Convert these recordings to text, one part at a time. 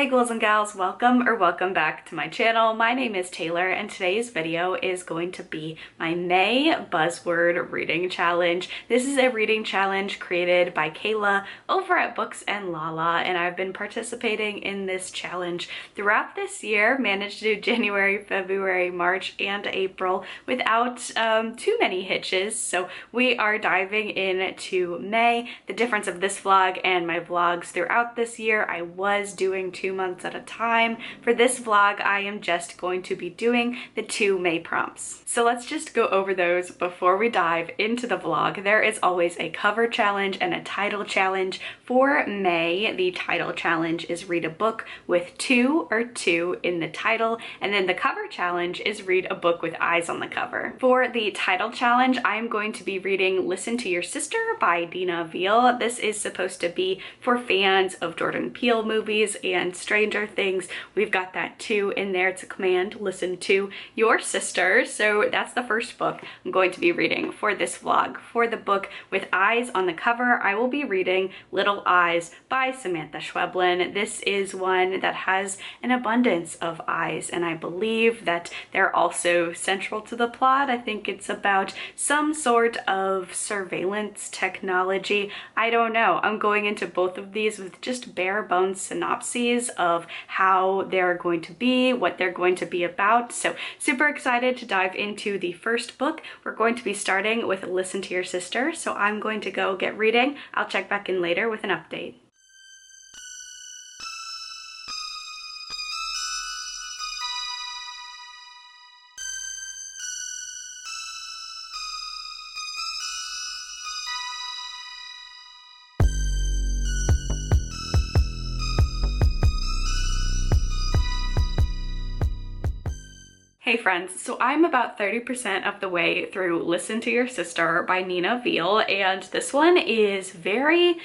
Hey ghouls and gals, welcome back to my channel. My name is Taylor and today's video is going to be my May Buzzword Reading Challenge. This is a reading challenge created by Kayla over at Books and Lala, and I've been participating in this challenge throughout this year, managed to do January, February, March, and April without too many hitches. So we are diving into May. The difference of this vlog and my vlogs throughout this year, I was doing 2 months at a time. For this vlog, I am just going to be doing the 2 May prompts. So let's just go over those before we dive into the vlog. There is always a cover challenge and a title challenge. For May, the title challenge is read a book with two in the title, and then the cover challenge is read a book with eyes on the cover. For the title challenge, I am going to be reading Listen to Your Sister by Neena. This is supposed to be for fans of Jordan Peele movies and Stranger Things. We've got that too in there. It's a command, listen to your sister. So that's the first book I'm going to be reading for this vlog. For the book with eyes on the cover, I will be reading Little Eyes by Samanta Schweblin. This is one that has an abundance of eyes, and I believe that they're also central to the plot. I think it's about some sort of surveillance technology. I don't know. I'm going into both of these with just bare bones synopses of how they're going to be, what they're going to be about. So super excited to dive into the first book. We're going to be starting with Listen to Your Sister. So I'm going to go get reading. I'll check back in later with an update. Hey friends, so I'm about 30% of the way through Listen to Your Sister by Neena, and this one is very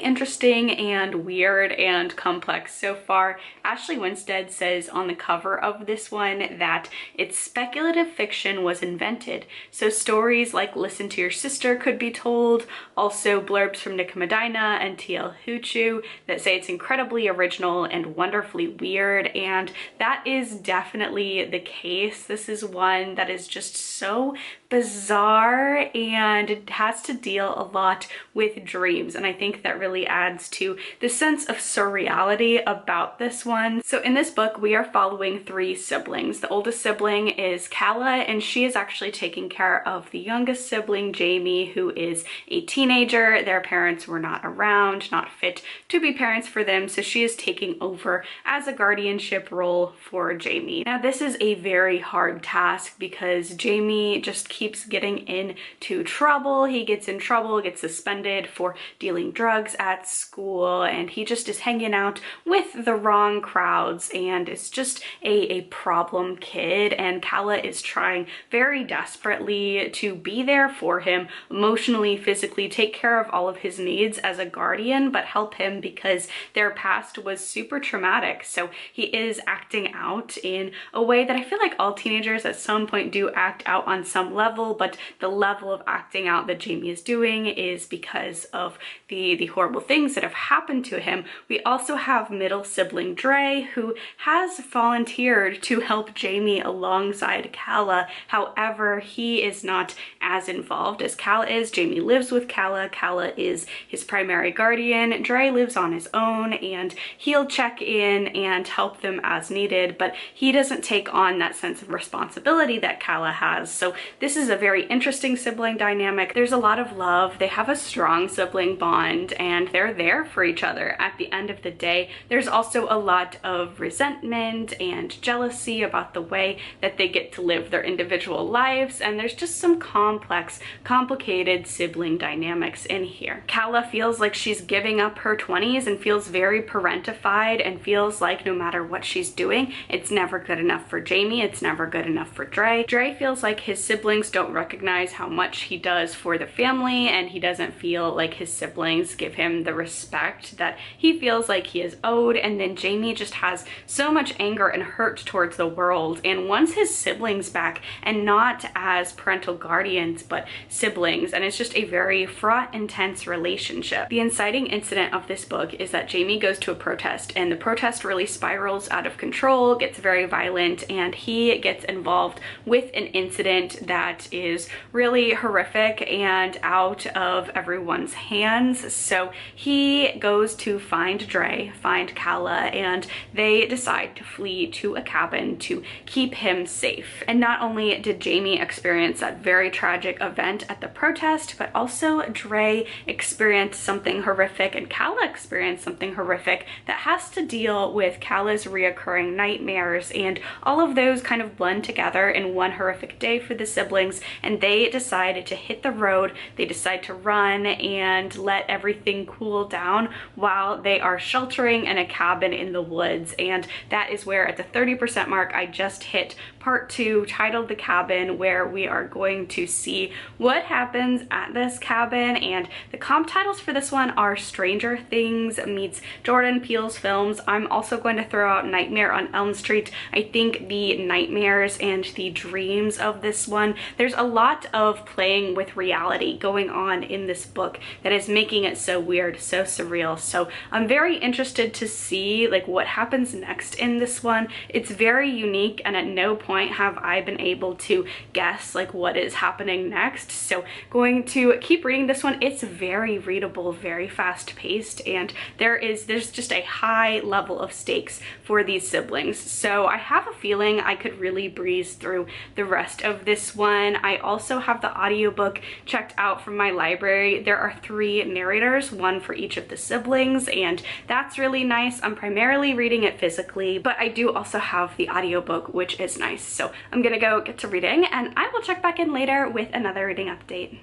interesting and weird and complex so far. Ashley Winstead says on the cover of this one that it's speculative fiction was invented. So stories like Listen to Your Sister could be told, also blurbs from Nika Medina and TL Huchu that say it's incredibly original and wonderfully weird, and that is definitely the case. This is one that is just so bizarre, and it has to deal a lot with dreams, and I think that really adds to the sense of surreality about this one. So in this book, we are following 3 siblings. The oldest sibling is Calla, and she is actually taking care of the youngest sibling, Jamie, who is a teenager. Their parents were not around, not fit to be parents for them, so she is taking over as a guardianship role for Jamie. Now this is a very hard task because Jamie just keeps getting into trouble. He gets in trouble, gets suspended for dealing drugs at school, and he just is hanging out with the wrong crowds, and it's just a problem kid. And Calla is trying very desperately to be there for him emotionally, physically, take care of all of his needs as a guardian, but help him because their past was super traumatic. So he is acting out in a way that I feel like all teenagers at some point do act out on some level, but the level of acting out that Jamie is doing is because of the horrible things that have happened to him. We also have middle sibling Dre, who has volunteered to help Jamie alongside Calla. However, he is not as involved as Calla is. Jamie lives with Calla. Calla is his primary guardian. Dre lives on his own, and he'll check in and help them as needed, but he doesn't take on that sense of responsibility that Calla has. So this is a very interesting sibling dynamic. There's a lot of love. They have a strong sibling bond, and they're there for each other at the end of the day. There's also a lot of resentment and jealousy about the way that they get to live their individual lives, and there's just some complex, complicated sibling dynamics in here. Calla feels like she's giving up her 20s and feels very parentified and feels like no matter what she's doing, it's never good enough for Jamie, it's never good enough for Dre. Dre feels like his siblings don't recognize how much he does for the family, and he doesn't feel like his siblings give him the respect that he feels like he is owed. And then Jamie just has so much anger and hurt towards the world and wants his siblings back, and not as parental guardians but siblings, and it's just a very fraught, intense relationship. The inciting incident of this book is that Jamie goes to a protest, and the protest really spirals out of control, gets very violent, and he gets involved with an incident that is really horrific and out of everyone's hands. So he goes to find Dre, find Calla, and they decide to flee to a cabin to keep him safe. And not only did Jamie experience that very tragic event at the protest, but also Dre experienced something horrific and Calla experienced something horrific that has to deal with Calla's reoccurring nightmares, and all of those kind of blend together in one horrific day for the siblings, and they decided to hit the road. They decide to run and let everything cool down while they are sheltering in a cabin in the woods. And that is where, at the 30% mark, I just hit part 2, titled The Cabin, where we are going to see what happens at this cabin. And the comp titles for this one are Stranger Things meets Jordan Peele's films. I'm also going to throw out Nightmare on Elm Street. I think the nightmares and the dreams of this one, there's a lot of playing with reality going on in this book that is making it so weird, so surreal. So I'm very interested to see like what happens next in this one. It's very unique, and at no point have I been able to guess like what is happening next. So going to keep reading this one. It's very readable, very fast paced, and there's just a high level of stakes for these siblings. So I have a feeling I could really breeze through the rest of this one. I also have the audiobook checked out from my library. There are 3 narrators, one for each of the siblings, and that's really nice. I'm primarily reading it physically, but I do also have the audiobook, which is nice. So I'm gonna go get to reading, and I will check back in later with another reading update.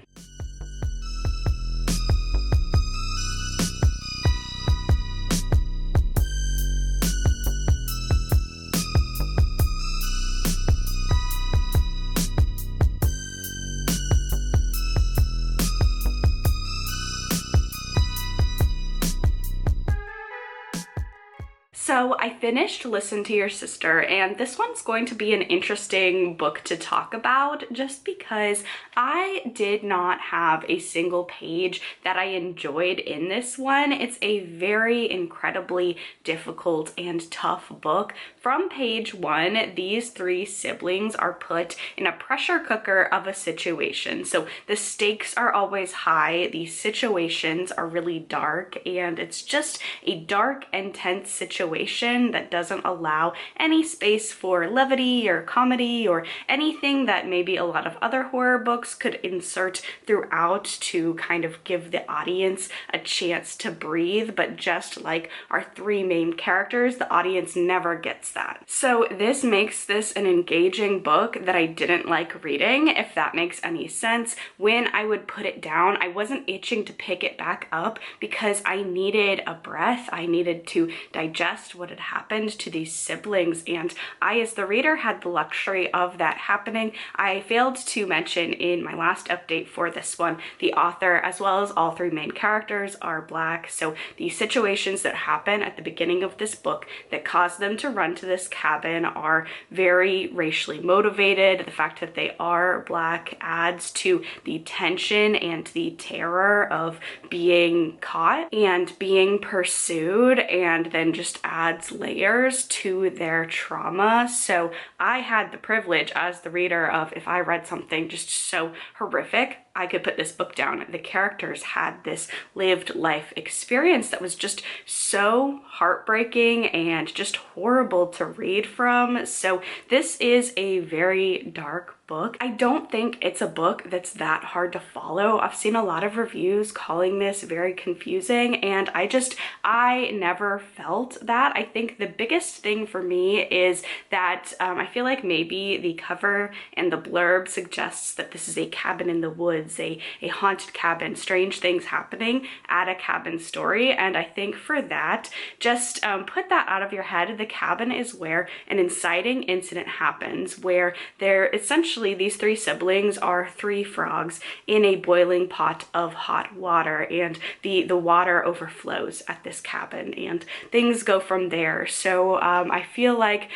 So I finished Listen to Your Sister, and this one's going to be an interesting book to talk about just because I did not have a single page that I enjoyed in this one. It's a very incredibly difficult and tough book. From page 1, these 3 siblings are put in a pressure cooker of a situation. So the stakes are always high, the situations are really dark, and it's just a dark and tense situation that doesn't allow any space for levity or comedy or anything that maybe a lot of other horror books could insert throughout to kind of give the audience a chance to breathe. But just like our 3 main characters, the audience never gets that. So this makes this an engaging book that I didn't like reading, if that makes any sense. When I would put it down, I wasn't itching to pick it back up because I needed a breath. I needed to digest what had happened to these siblings, and I, as the reader, had the luxury of that happening. I failed to mention in my last update for this one, the author as well as all 3 main characters are Black, so the situations that happen at the beginning of this book that cause them to run to this cabin are very racially motivated. The fact that they are Black adds to the tension and the terror of being caught and being pursued, and then just adds layers to their trauma. So I had the privilege as the reader of, if I read something just so horrific, I could put this book down. The characters had this lived life experience that was just so heartbreaking and just horrible to read from. So this is a very dark book. I don't think it's a book that's that hard to follow. I've seen a lot of reviews calling this very confusing, and I never felt that. I think the biggest thing for me is that I feel like maybe the cover and the blurb suggests that this is a cabin in the woods woods, a haunted cabin, strange things happening at a cabin story. And I think for that, just put that out of your head. The cabin is where an inciting incident happens, where they're essentially, these three siblings are three frogs in a boiling pot of hot water, and the water overflows at this cabin and things go from there. So I feel like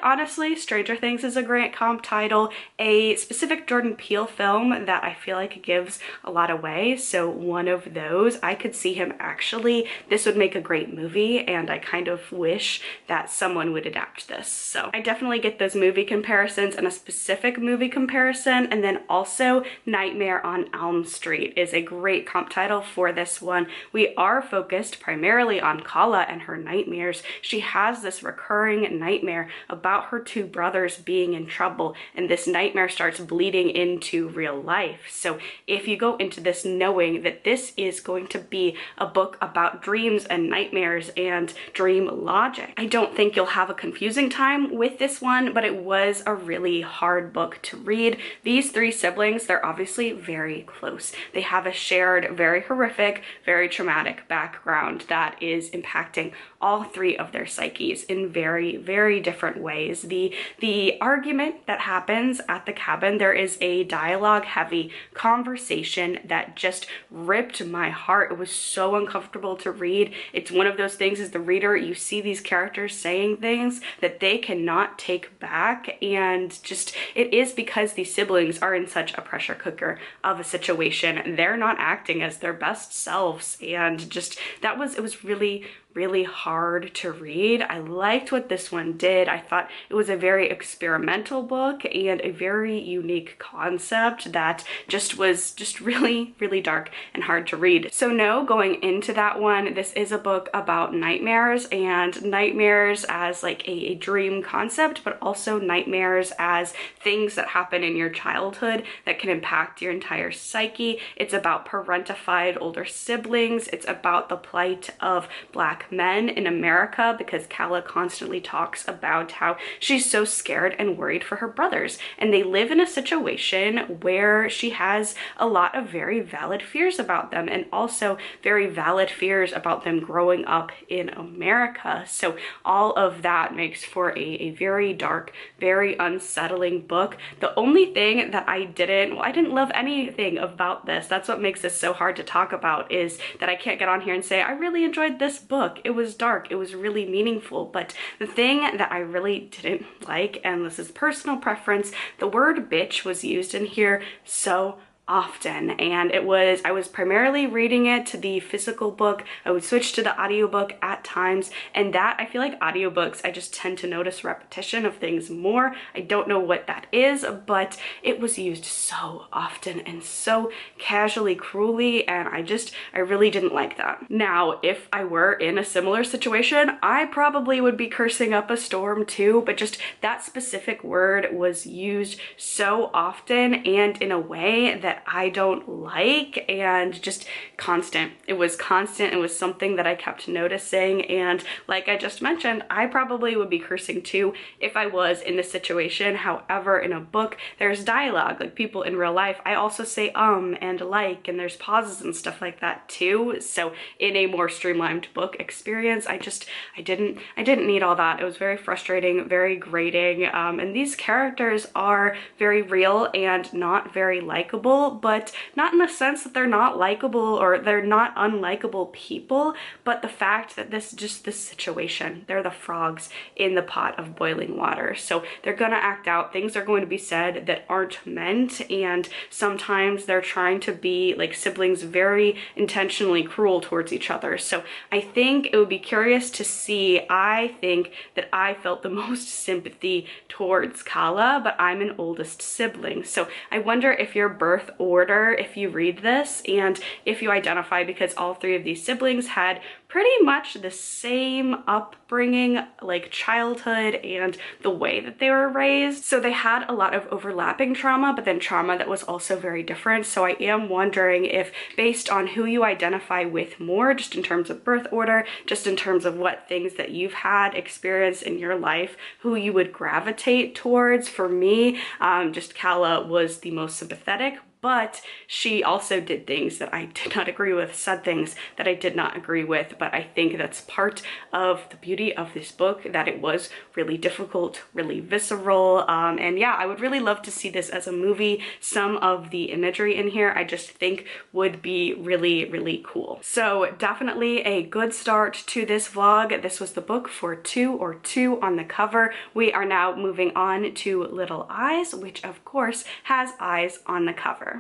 honestly Stranger Things is a great comp title. A specific Jordan Peele film that I feel like gives a lot away, so one of those. I could see him actually, this would make a great movie, and I kind of wish that someone would adapt this. So I definitely get those movie comparisons and a specific movie comparison. And then also Nightmare on Elm Street is a great comp title for this one. We are focused primarily on Kala and her nightmares. She has this recurring nightmare about her two brothers being in trouble, and this nightmare starts bleeding into real life. So if you go into this knowing that this is going to be a book about dreams and nightmares and dream logic, I don't think you'll have a confusing time with this one, but it was a really hard book to read. These three siblings, they're obviously very close. They have a shared, very horrific, very traumatic background that is impacting all three of their psyches in very, very different ways. The argument that happens at the cabin, there is a dialogue-heavy conversation that just ripped my heart. It was so uncomfortable to read. It's one of those things, as the reader, you see these characters saying things that they cannot take back, and just, it is because these siblings are in such a pressure cooker of a situation. They're not acting as their best selves, and just, it was really hard to read. I liked what this one did. I thought it was a very experimental book and a very unique concept that was really dark and hard to read. So no, going into that one, this is a book about nightmares, and nightmares as like a dream concept, but also nightmares as things that happen in your childhood that can impact your entire psyche. It's about parentified older siblings. It's about the plight of Black men in America, because Kala constantly talks about how she's so scared and worried for her brothers, and they live in a situation where she has a lot of very valid fears about them, and also very valid fears about them growing up in America. So all of that makes for a very dark, very unsettling book. The only thing that I didn't love anything about this, that's what makes this so hard to talk about, is that I can't get on here and say I really enjoyed this book. It was dark, it was really meaningful, but the thing that I really didn't like, and this is personal preference, the word bitch was used in here so often, and I was primarily reading it to the physical book. I would switch to the audiobook at times, and that, I feel like audiobooks, I just tend to notice repetition of things more. I don't know what that is, but it was used so often and so casually, cruelly, and I really didn't like that. Now, if I were in a similar situation, I probably would be cursing up a storm too, but just that specific word was used so often and in a way that I don't like, and just constant. It was constant. It was something that I kept noticing, and like I just mentioned, I probably would be cursing too if I was in this situation. However, in a book, there's dialogue, like people in real life. I also say and like, and there's pauses and stuff like that too. So in a more streamlined book experience, I didn't need all that. It was very frustrating, very grating, and these characters are very real and not very likable, but not in the sense that they're not likable or they're not unlikable people, but the fact that this situation, they're the frogs in the pot of boiling water. So they're gonna act out, things are going to be said that aren't meant, and sometimes they're trying to be like siblings, very intentionally cruel towards each other. So I think it would be curious to see. I think that I felt the most sympathy towards Kala, but I'm an oldest sibling. So I wonder if your birth order, if you read this, and if you identify, because all three of these siblings had pretty much the same upbringing, like childhood and the way that they were raised. So they had a lot of overlapping trauma, but then trauma that was also very different. So I am wondering if, based on who you identify with more, just in terms of birth order, just in terms of what things that you've had experienced in your life, who you would gravitate towards. For me, just Kala was the most sympathetic, but she also did things that I did not agree with, said things that I did not agree with. But I think that's part of the beauty of this book, that it was really difficult, really visceral. And yeah, I would really love to see this as a movie. Some of the imagery in here I just think would be really, really cool. So definitely a good start to this vlog. This was the book for 2 or 2 on the cover. We are now moving on to Little Eyes, which of course has eyes on the cover.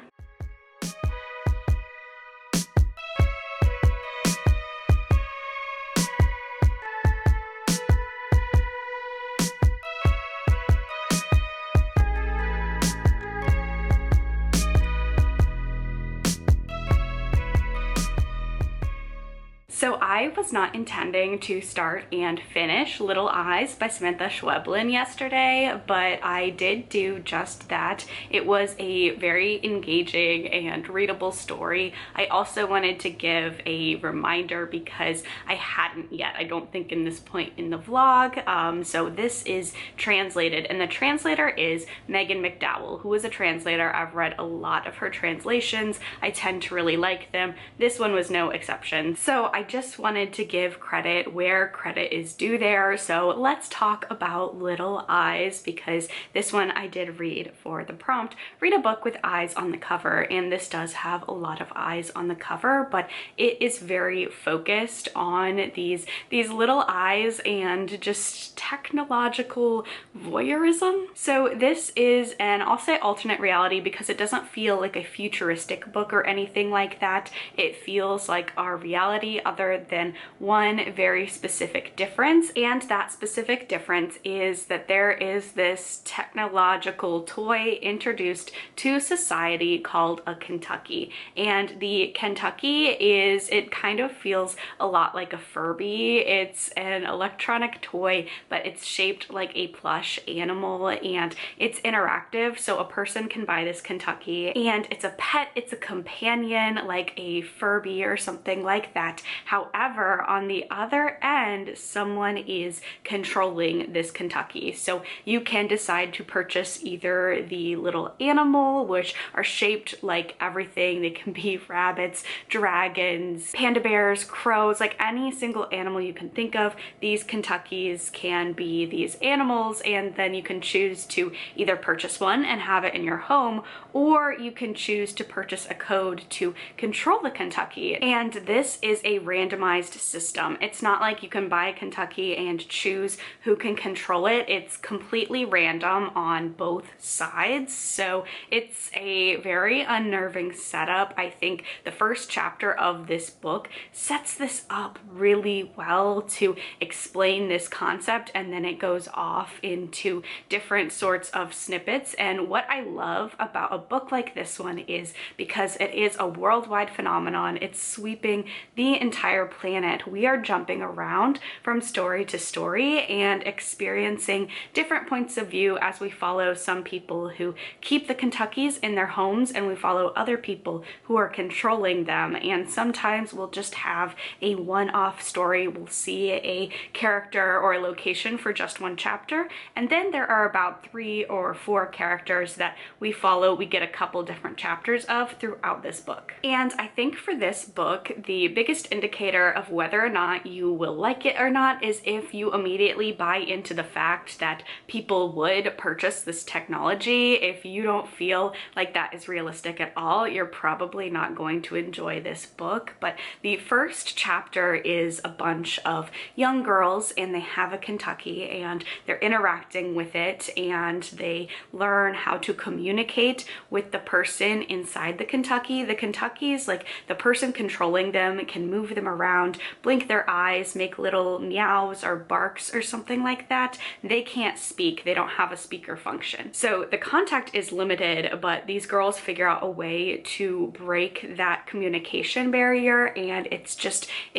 So I was not intending to start and finish Little Eyes by Samantha Schweblin yesterday, but I did do just that. It was a very engaging and readable story. I also wanted to give a reminder because I hadn't yet, I don't think, in this point in the vlog. So this is translated, and the translator is Megan McDowell, who is a translator. I've read a lot of her translations. I tend to really like them. This one was no exception. So I just wanted to give credit where credit is due there. So let's talk about Little Eyes, because this one I did read for the prompt. Read a book with eyes on the cover, and this does have a lot of eyes on the cover, but it is very focused on these little eyes and just technological voyeurism. So this is an, I'll say, alternate reality, because it doesn't feel like a futuristic book or anything like that. It feels like our reality, other than one very specific difference. And that specific difference is that there is this technological toy introduced to society called a Kentucky. And the Kentucky is, it kind of feels a lot like a Furby. It's an electronic toy, but it's shaped like a plush animal, and it's interactive. So a person can buy this Kentucky, and it's a pet, it's a companion, like a Furby or something like that. However, on the other end, someone is controlling this Kentucky. So you can decide to purchase either the little animal, which are shaped like everything. They can be rabbits, dragons, panda bears, crows, like any single animal you can think of. These Kentuckys can be these animals, and then you can choose to either purchase one and have it in your home, or you can choose to purchase a code to control the Kentucky. And this is a randomized system. It's not like you can buy a Kentucky and choose who can control it. It's completely random on both sides. So it's a very unnerving setup. I think the first chapter of this book sets this up really well to explain this concept, and then it goes off into different sorts of snippets. And what I love about a book like this one is, because it is a worldwide phenomenon, it's sweeping the entire planet. We are jumping around from story to story and experiencing different points of view as we follow some people who keep the Kentuckys in their homes, and we follow other people who are controlling them. And sometimes we'll just have a one-off story. We'll see a character or a location for just one chapter, and then there are about 3 or 4 characters that we follow. We get a couple different chapters of throughout this book. And I think for this book, the biggest indicator of whether or not you will like it or not is if you immediately buy into the fact that people would purchase this technology. If you don't feel like that is realistic at all, you're probably not going to enjoy this book. But the first chapter is a bunch of young girls, and they have a Kentucky, and they're interacting with it, and they learn how to communicate with the person inside the Kentucky. The Kentuckys, like the person controlling them, can move them around around, blink their eyes, make little meows or barks or something like that, they can't speak. They don't have a speaker function. So the contact is limited, but these girls figure out a way to break that communication barrier, and it's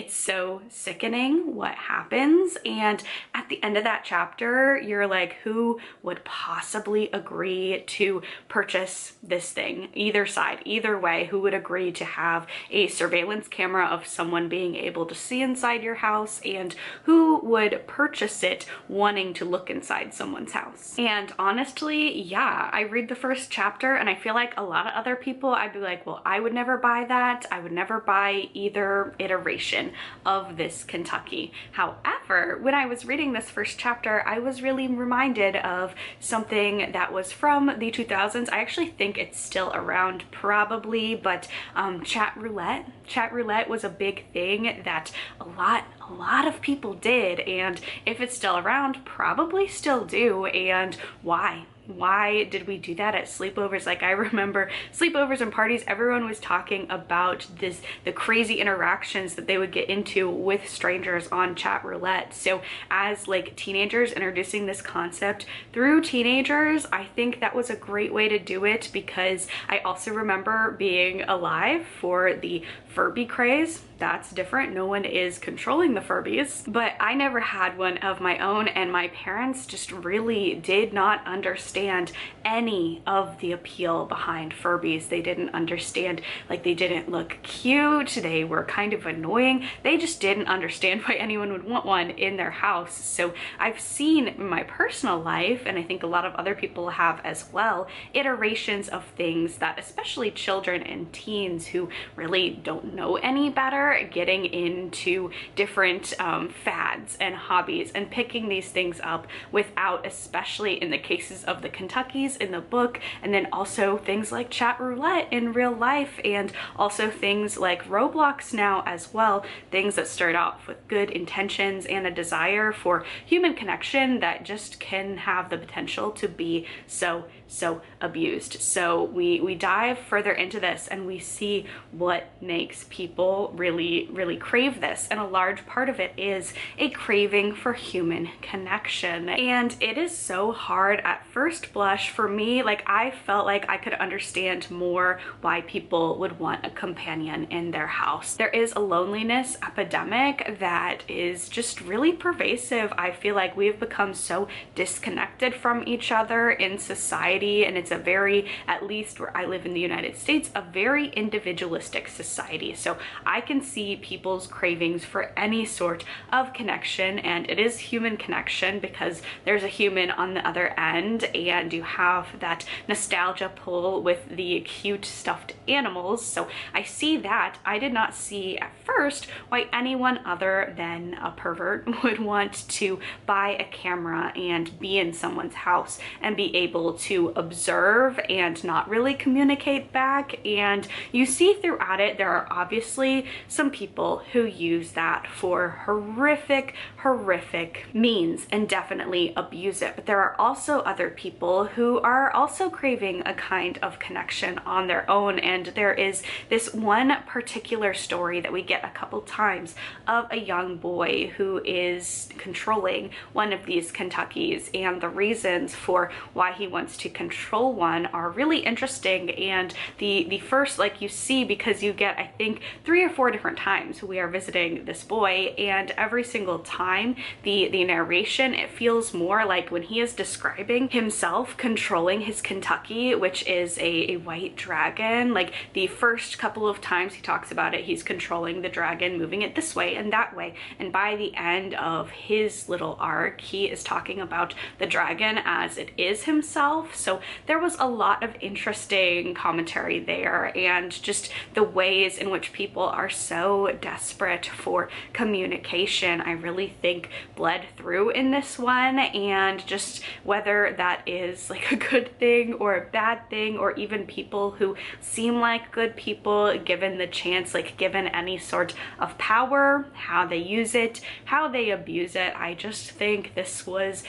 so sickening what happens. And at the end of that chapter, you're like, who would possibly agree to purchase this thing? Either side, either way, who would agree to have a surveillance camera of someone being able to see inside your house, and who would purchase it wanting to look inside someone's house? And honestly, yeah, I read the first chapter and I feel like a lot of other people, I'd be like, well, I would never buy that. I would never buy either iteration of this Kentucky. However, when I was reading this first chapter, I was really reminded of something that was from the 2000s. I actually think it's still around probably, but chat roulette. Chat roulette was a big thing that a lot of people did, and if it's still around, probably still do. And why did we do that at sleepovers? Like, I remember sleepovers and parties, everyone was talking about the crazy interactions that they would get into with strangers on chat roulette. So as like teenagers, introducing this concept through teenagers, I think that was a great way to do it, because I also remember being alive for the Furby craze. That's different. No one is controlling the Furbies, but I never had one of my own, and my parents just really did not understand any of the appeal behind Furbies. They didn't understand, like, they didn't look cute, they were kind of annoying, they just didn't understand why anyone would want one in their house. So I've seen in my personal life, and I think a lot of other people have as well, iterations of things that especially children and teens who really don't know any better, getting into different fads and hobbies and picking these things up without, especially in the cases of the Kentuckys in the book, and then also things like chat roulette in real life, and also things like Roblox now as well, things that start off with good intentions and a desire for human connection that just can have the potential to be so abused. So we dive further into this and we see what makes people really crave this, and a large part of it is a craving for human connection. And it is so hard at first blush for me. Like, I felt like I could understand more why people would want a companion in their house. There is a loneliness epidemic that is just really pervasive. I feel like we've become so disconnected from each other in society, and it's a very, at least where I live in the United States, a very individualistic society. So I can see people's cravings for any sort of connection, and it is human connection because there's a human on the other end, and you have that nostalgia pull with the cute stuffed animals. So I see that. I did not see at first why anyone other than a pervert would want to buy a camera and be in someone's house and be able to observe and not really communicate back. And you see throughout it, there are obviously some people who use that for horrific means and definitely abuse it. But there are also other people who are also craving a kind of connection on their own. And there is this one particular story that we get a couple times of a young boy who is controlling one of these Kentuckys, and the reasons for why he wants to control one are really interesting. And the first, like, you see, because you get, I think, 3 or 4 different times we are visiting this boy, and every single time the narration, it feels more like when he is describing himself controlling his Kentucky, which is a white dragon. Like, the first couple of times he talks about it, he's controlling the dragon, moving it this way and that way, and by the end of his little arc, he is talking about the dragon as it is himself. So there was a lot of interesting commentary there, and just the ways in which people are so desperate for communication communication I really think bled through in this one, and just whether that is like a good thing or a bad thing, or even people who seem like good people given the chance, like given any sort of power, how they use it, how they abuse it. I just think this was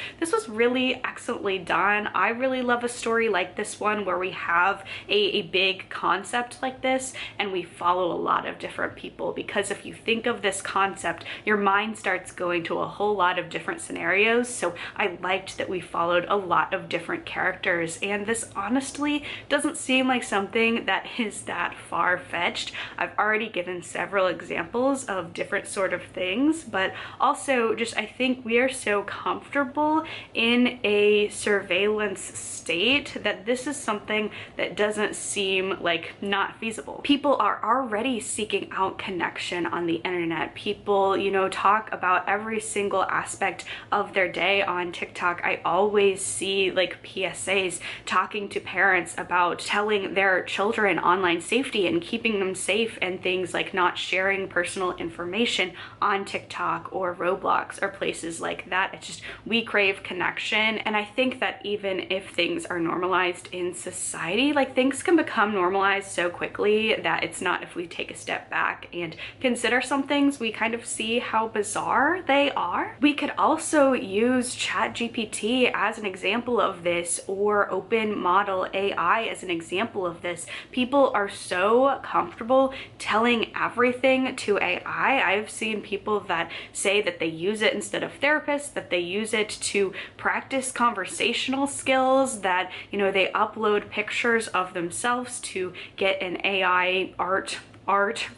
really excellently done. I really love a story like this one where we have a big concept like this and we follow a lot of different people, because if you think of this concept, your mind starts going to a whole lot of different scenarios. So I liked that we followed a lot of different characters, and this honestly doesn't seem like something that is that far-fetched. I've already given several examples of different sort of things, but also just I think we are so comfortable in a surveillance state that this is something that doesn't seem like not feasible. People are already seeking out connection on the internet. People, you know, talk about every single aspect of their day on TikTok. I always see like PSAs talking to parents about telling their children online safety and keeping them safe, and things like not sharing personal information on TikTok or Roblox or places like that. It's just, we crave connection. And I think that even if things are normalized in society, like things can become normalized so quickly that it's not, if we take a step back and consider some things, we kind of see how bizarre they are. We could also use ChatGPT as an example of this, or open model AI as an example of this. People are so comfortable telling everything to AI. I've seen people that say that they use it instead of therapists, that they use it to practice conversational skills, that, you know, they upload pictures of themselves to get an AI art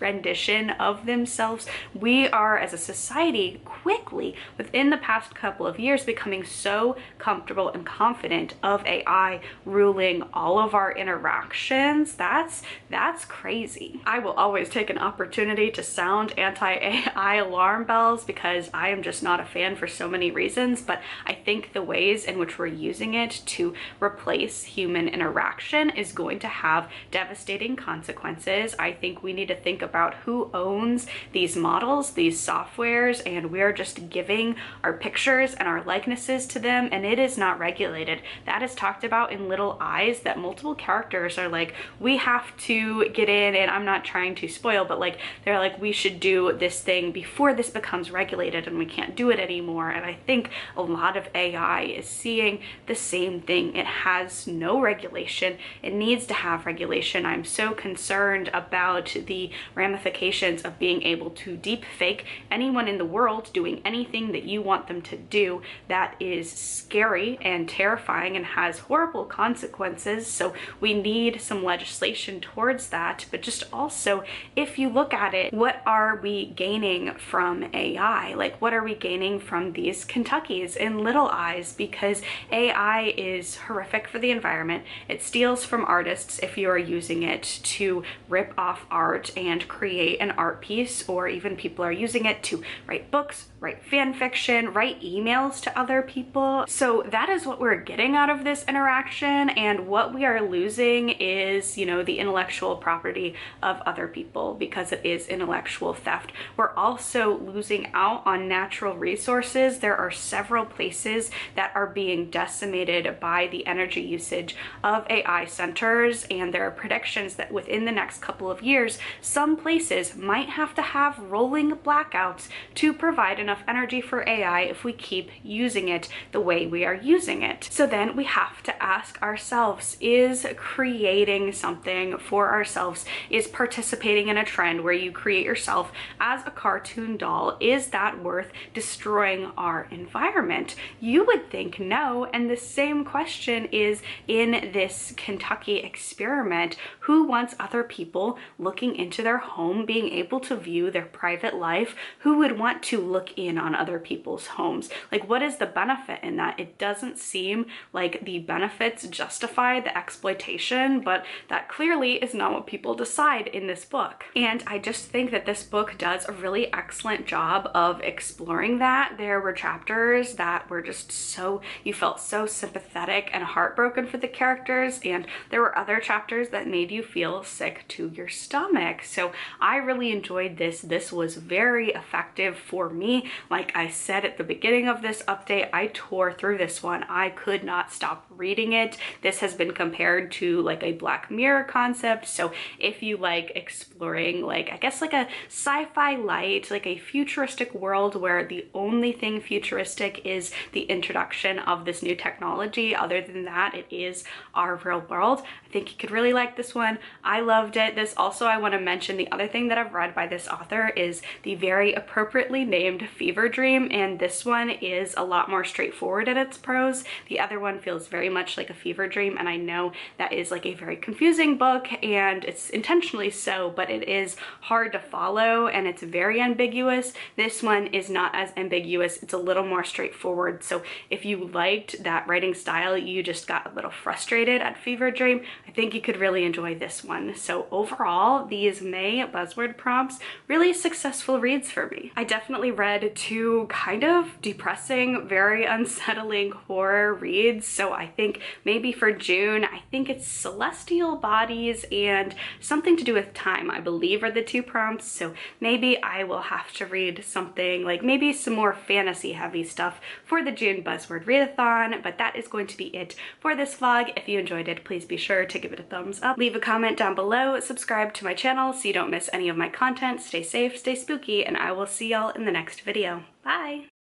rendition of themselves. We are, as a society, quickly within the past couple of years becoming so comfortable and confident of AI ruling all of our interactions. That's crazy. I will always take an opportunity to sound anti-AI alarm bells, because I am just not a fan for so many reasons, but I think the ways in which we're using it to replace human interaction is going to have devastating consequences. I think we need to think about who owns these models, these softwares, and we're just giving our pictures and our likenesses to them, and it is not regulated. That is talked about in Little Eyes, that multiple characters are like, we have to get in, and I'm not trying to spoil, but like they're like, we should do this thing before this becomes regulated and we can't do it anymore. And I think a lot of AI is seeing the same thing. It has no regulation. It needs to have regulation. I'm so concerned about the ramifications of being able to deep fake anyone in the world doing anything that you want them to do. That is scary and terrifying and has horrible consequences. So we need some legislation towards that. But just also, if you look at it, what are we gaining from AI? Like, what are we gaining from these Kentuckys in Little Eyes? Because AI is horrific for the environment. It steals from artists if you are using it to rip off art and create an art piece, or even people are using it to write books, write fan fiction, write emails to other people. So that is what we're getting out of this interaction, and what we are losing is, you know, the intellectual property of other people, because it is intellectual theft. We're also losing out on natural resources. There are several places that are being decimated by the energy usage of AI centers, and there are predictions that within the next couple of years, some places might have to have rolling blackouts to provide enough energy for AI if we keep using it the way we are using it. So then we have to ask ourselves, is creating something for ourselves, is participating in a trend where you create yourself as a cartoon doll, is that worth destroying our environment? You would think no. And the same question is in this Kentucky experiment. Who wants other people looking into their home, being able to view their private life? Who would want to look in on other people's homes? Like, what is the benefit in that? It doesn't seem like the benefits justify the exploitation, but that clearly is not what people decide in this book. And I just think that this book does a really excellent job of exploring that. There were chapters that were just so, you felt so sympathetic and heartbroken for the characters, and there were other chapters that made you feel sick to your stomach. panic. So I really enjoyed this. This was very effective for me. Like I said at the beginning of this update, I tore through this one. I could not stop reading it. This has been compared to like a Black Mirror concept. So if you like exploring like, I guess like a sci-fi light, like a futuristic world where the only thing futuristic is the introduction of this new technology, other than that, it is our real world, I think you could really like this one. I loved it. This also, I want to mention the other thing that I've read by this author is the very appropriately named Fever Dream, and this one is a lot more straightforward in its prose. The other one feels very much like a fever dream, and I know that is like a very confusing book, and it's intentionally so, but it is hard to follow and it's very ambiguous. This one is not as ambiguous. It's a little more straightforward. So if you liked that writing style, you just got a little frustrated at Fever Dream, I think you could really enjoy this one. So overall, these May buzzword prompts, really successful reads for me. I definitely read two kind of depressing, very unsettling horror reads. So I think maybe for June, I think it's Celestial Bodies and something to do with time, I believe are the two prompts. So maybe I will have to read something like maybe some more fantasy heavy stuff for the June buzzword readathon, but that is going to be it for this vlog. If you enjoyed it, please be sure to give it a thumbs up, leave a comment down below, subscribe to my channel so you don't miss any of my content. Stay safe, stay spooky, and I will see y'all in the next video. Bye!